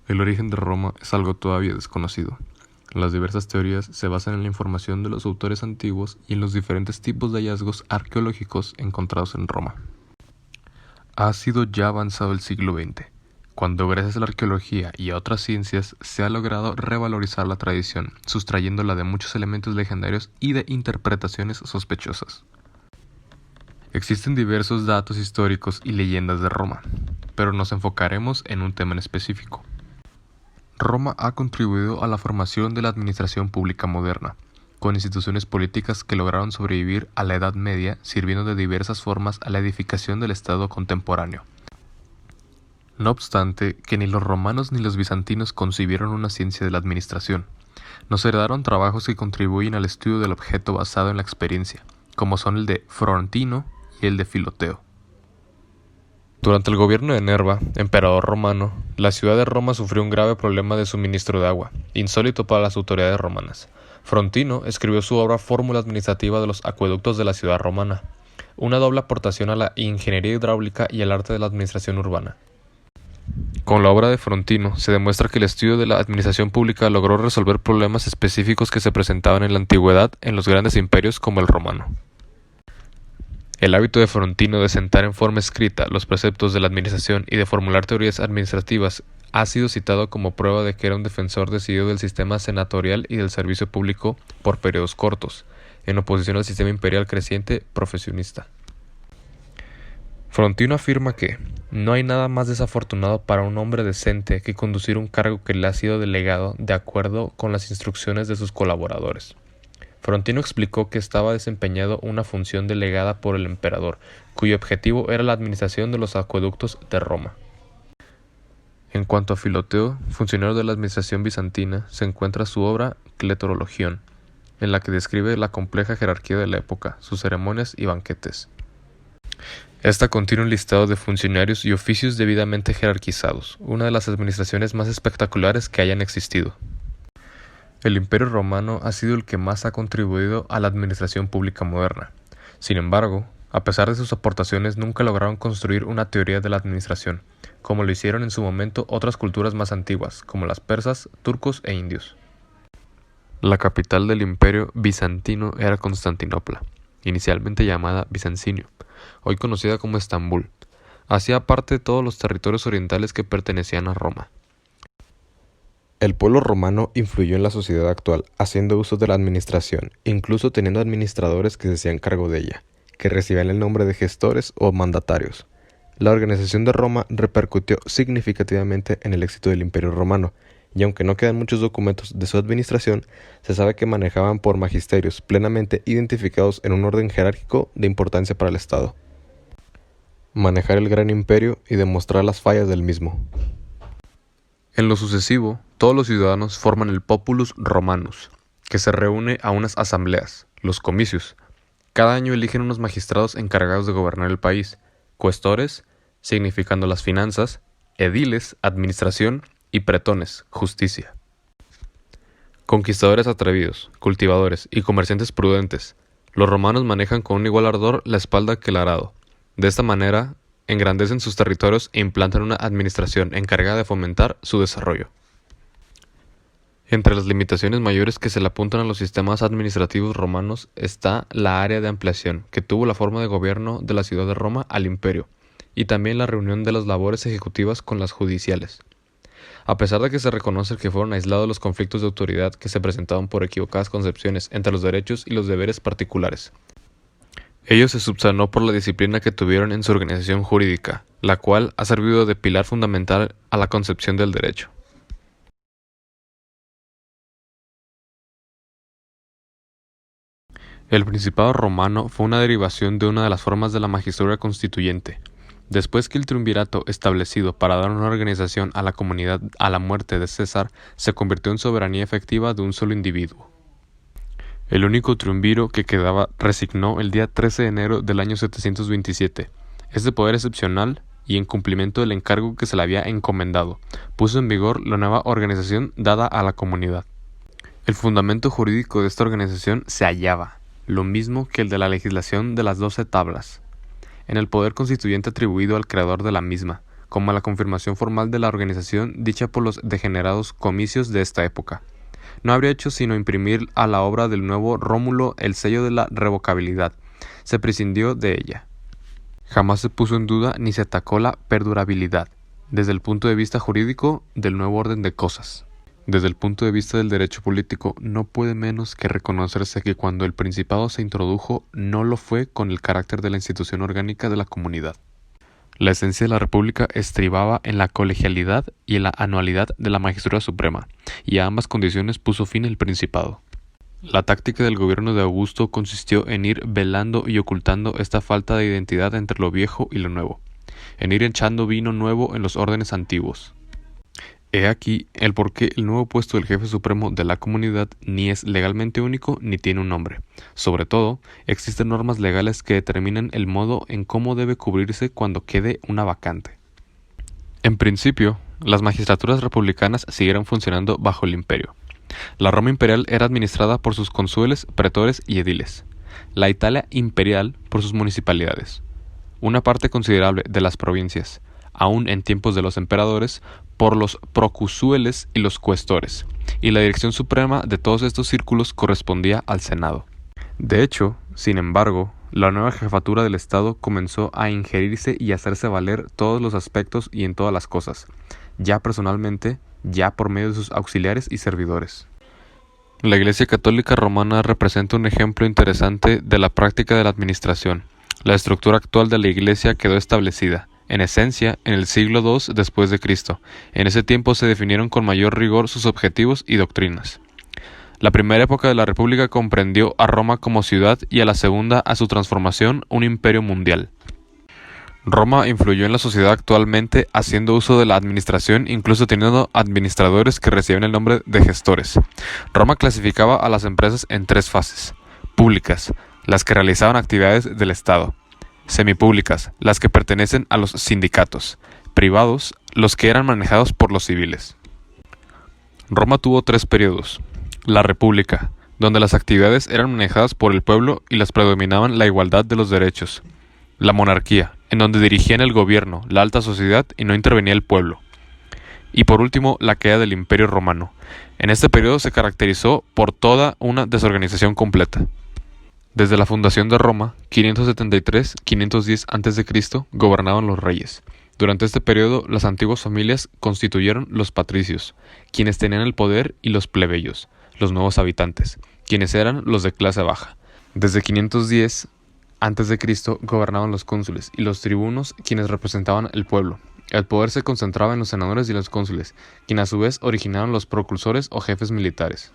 El origen de Roma es algo todavía desconocido. Las diversas teorías se basan en la información de los autores antiguos y en los diferentes tipos de hallazgos arqueológicos encontrados en Roma. Ha sido ya avanzado el siglo XX, cuando gracias a la arqueología y a otras ciencias se ha logrado revalorizar la tradición, sustrayéndola de muchos elementos legendarios y de interpretaciones sospechosas. Existen diversos datos históricos y leyendas de Roma, pero nos enfocaremos en un tema en específico. Roma ha contribuido a la formación de la administración pública moderna, con instituciones políticas que lograron sobrevivir a la Edad Media, sirviendo de diversas formas a la edificación del Estado contemporáneo. No obstante, que ni los romanos ni los bizantinos concibieron una ciencia de la administración. Nos heredaron trabajos que contribuyen al estudio del objeto basado en la experiencia, como son el de Frontino y el de Filoteo. Durante el gobierno de Nerva, emperador romano, la ciudad de Roma sufrió un grave problema de suministro de agua, insólito para las autoridades romanas. Frontino escribió su obra Fórmula Administrativa de los Acueductos de la Ciudad Romana, una doble aportación a la ingeniería hidráulica y al arte de la administración urbana. Con la obra de Frontino se demuestra que el estudio de la administración pública logró resolver problemas específicos que se presentaban en la antigüedad en los grandes imperios como el romano. El hábito de Frontino de sentar en forma escrita los preceptos de la administración y de formular teorías administrativas ha sido citado como prueba de que era un defensor decidido del sistema senatorial y del servicio público por periodos cortos, en oposición al sistema imperial creciente profesionista. Frontino afirma que no hay nada más desafortunado para un hombre decente que conducir un cargo que le ha sido delegado de acuerdo con las instrucciones de sus colaboradores. Frontino explicó que estaba desempeñando una función delegada por el emperador, cuyo objetivo era la administración de los acueductos de Roma. En cuanto a Filoteo, funcionario de la administración bizantina, se encuentra su obra Cletorologión, en la que describe la compleja jerarquía de la época, sus ceremonias y banquetes. Esta contiene un listado de funcionarios y oficios debidamente jerarquizados, una de las administraciones más espectaculares que hayan existido. El Imperio Romano ha sido el que más ha contribuido a la administración pública moderna. Sin embargo, a pesar de sus aportaciones, nunca lograron construir una teoría de la administración, como lo hicieron en su momento otras culturas más antiguas, como las persas, turcos e indios. La capital del Imperio bizantino era Constantinopla, inicialmente llamada Bizancinio, hoy conocida como Estambul. Hacía parte de todos los territorios orientales que pertenecían a Roma. El pueblo romano influyó en la sociedad actual, haciendo uso de la administración, incluso teniendo administradores que se hacían cargo de ella, que recibían el nombre de gestores o mandatarios. La organización de Roma repercutió significativamente en el éxito del Imperio Romano, y aunque no quedan muchos documentos de su administración, se sabe que manejaban por magisterios plenamente identificados en un orden jerárquico de importancia para el Estado. Manejar el gran imperio y demostrar las fallas del mismo. En lo sucesivo, todos los ciudadanos forman el Populus Romanus, que se reúne a unas asambleas, los comicios. Cada año eligen unos magistrados encargados de gobernar el país, cuestores, significando las finanzas, ediles, administración, y pretones, justicia. Conquistadores atrevidos, cultivadores y comerciantes prudentes, los romanos manejan con un igual ardor la espalda que el arado. De esta manera, engrandecen sus territorios e implantan una administración encargada de fomentar su desarrollo. Entre las limitaciones mayores que se le apuntan a los sistemas administrativos romanos está la área de ampliación, que tuvo la forma de gobierno de la ciudad de Roma al imperio, y también la reunión de las labores ejecutivas con las judiciales. A pesar de que se reconoce que fueron aislados los conflictos de autoridad que se presentaban por equivocadas concepciones entre los derechos y los deberes particulares, ello se subsanó por la disciplina que tuvieron en su organización jurídica, la cual ha servido de pilar fundamental a la concepción del derecho. El Principado romano fue una derivación de una de las formas de la magistratura constituyente. Después que el triunvirato establecido para dar una organización a la comunidad a la muerte de César se convirtió en soberanía efectiva de un solo individuo. El único triunviro que quedaba resignó el día 13 de enero del año 727. Este poder excepcional, y en cumplimiento del encargo que se le había encomendado, puso en vigor la nueva organización dada a la comunidad. El fundamento jurídico de esta organización se hallaba, lo mismo que el de la legislación de las 12 tablas, en el poder constituyente atribuido al creador de la misma, como la confirmación formal de la organización dicha por los degenerados comicios de esta época. No habría hecho sino imprimir a la obra del nuevo Rómulo el sello de la revocabilidad. Se prescindió de ella. Jamás se puso en duda ni se atacó la perdurabilidad, desde el punto de vista jurídico, del nuevo orden de cosas. Desde el punto de vista del derecho político, no puede menos que reconocerse que cuando el Principado se introdujo, no lo fue con el carácter de la institución orgánica de la comunidad. La esencia de la República estribaba en la colegialidad y en la anualidad de la Magistratura Suprema, y a ambas condiciones puso fin el Principado. La táctica del gobierno de Augusto consistió en ir velando y ocultando esta falta de identidad entre lo viejo y lo nuevo, en ir echando vino nuevo en los órdenes antiguos. He aquí el por qué el nuevo puesto del jefe supremo de la comunidad ni es legalmente único ni tiene un nombre. Sobre todo, existen normas legales que determinan el modo en cómo debe cubrirse cuando quede una vacante. En principio, las magistraturas republicanas siguieron funcionando bajo el imperio. La Roma imperial era administrada por sus cónsules, pretores y ediles. La Italia imperial por sus municipalidades. Una parte considerable de las provincias, aún en tiempos de los emperadores, por los procúnsules y los cuestores, y la dirección suprema de todos estos círculos correspondía al Senado. De hecho, sin embargo, la nueva jefatura del Estado comenzó a ingerirse y hacerse valer todos los aspectos y en todas las cosas, ya personalmente, ya por medio de sus auxiliares y servidores. La Iglesia Católica Romana representa un ejemplo interesante de la práctica de la administración. La estructura actual de la Iglesia quedó establecida, en esencia, en el siglo II después de Cristo. En ese tiempo se definieron con mayor rigor sus objetivos y doctrinas. La primera época de la República comprendió a Roma como ciudad y a la segunda, a su transformación, un imperio mundial. Roma influyó en la sociedad actualmente haciendo uso de la administración, incluso teniendo administradores que recibían el nombre de gestores. Roma clasificaba a las empresas en tres fases: públicas, las que realizaban actividades del Estado; semipúblicas, las que pertenecen a los sindicatos; privados, los que eran manejados por los civiles. Roma tuvo tres periodos: la República, donde las actividades eran manejadas por el pueblo y las predominaban la igualdad de los derechos; la monarquía, en donde dirigían el gobierno, la alta sociedad y no intervenía el pueblo; y por último, la caída del Imperio Romano. En este periodo se caracterizó por toda una desorganización completa. Desde la fundación de Roma, 573-510 a.C., gobernaban los reyes. Durante este periodo, las antiguas familias constituyeron los patricios, quienes tenían el poder, y los plebeyos, los nuevos habitantes, quienes eran los de clase baja. Desde 510 a.C. gobernaban los cónsules y los tribunos, quienes representaban el pueblo. El poder se concentraba en los senadores y los cónsules, quienes a su vez originaron los procursores o jefes militares.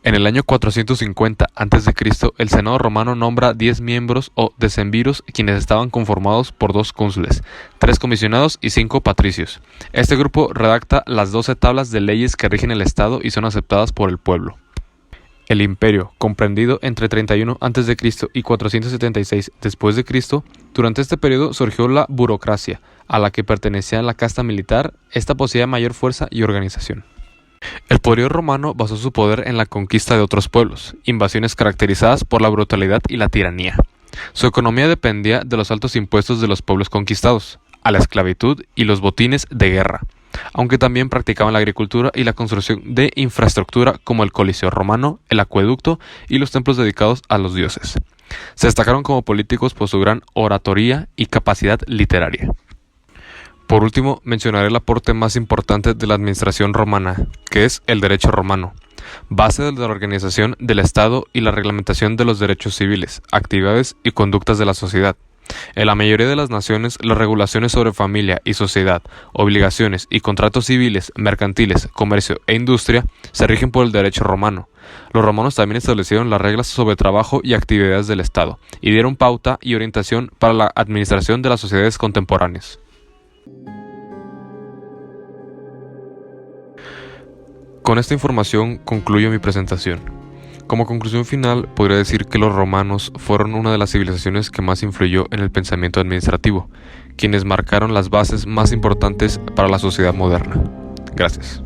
En el año 450 a.C., el Senado romano nombra 10 miembros o decemviros, quienes estaban conformados por 2 cónsules, 3 comisionados y 5 patricios. Este grupo redacta las 12 tablas de leyes que rigen el Estado y son aceptadas por el pueblo. El imperio, comprendido entre 31 a.C. y 476 después de Cristo, durante este periodo surgió la burocracia, a la que pertenecía la casta militar. Esta poseía mayor fuerza y organización. El poderío romano basó su poder en la conquista de otros pueblos, invasiones caracterizadas por la brutalidad y la tiranía. Su economía dependía de los altos impuestos de los pueblos conquistados, a la esclavitud y los botines de guerra, aunque también practicaban la agricultura y la construcción de infraestructura como el Coliseo romano, el acueducto y los templos dedicados a los dioses. Se destacaron como políticos por su gran oratoria y capacidad literaria. Por último, mencionaré el aporte más importante de la administración romana, que es el derecho romano, base de la organización del Estado y la reglamentación de los derechos civiles, actividades y conductas de la sociedad. En la mayoría de las naciones, las regulaciones sobre familia y sociedad, obligaciones y contratos civiles, mercantiles, comercio e industria se rigen por el derecho romano. Los romanos también establecieron las reglas sobre trabajo y actividades del Estado, y dieron pauta y orientación para la administración de las sociedades contemporáneas. Con esta información concluyo mi presentación. Como conclusión final, podría decir que los romanos fueron una de las civilizaciones que más influyó en el pensamiento administrativo, quienes marcaron las bases más importantes para la sociedad moderna. Gracias.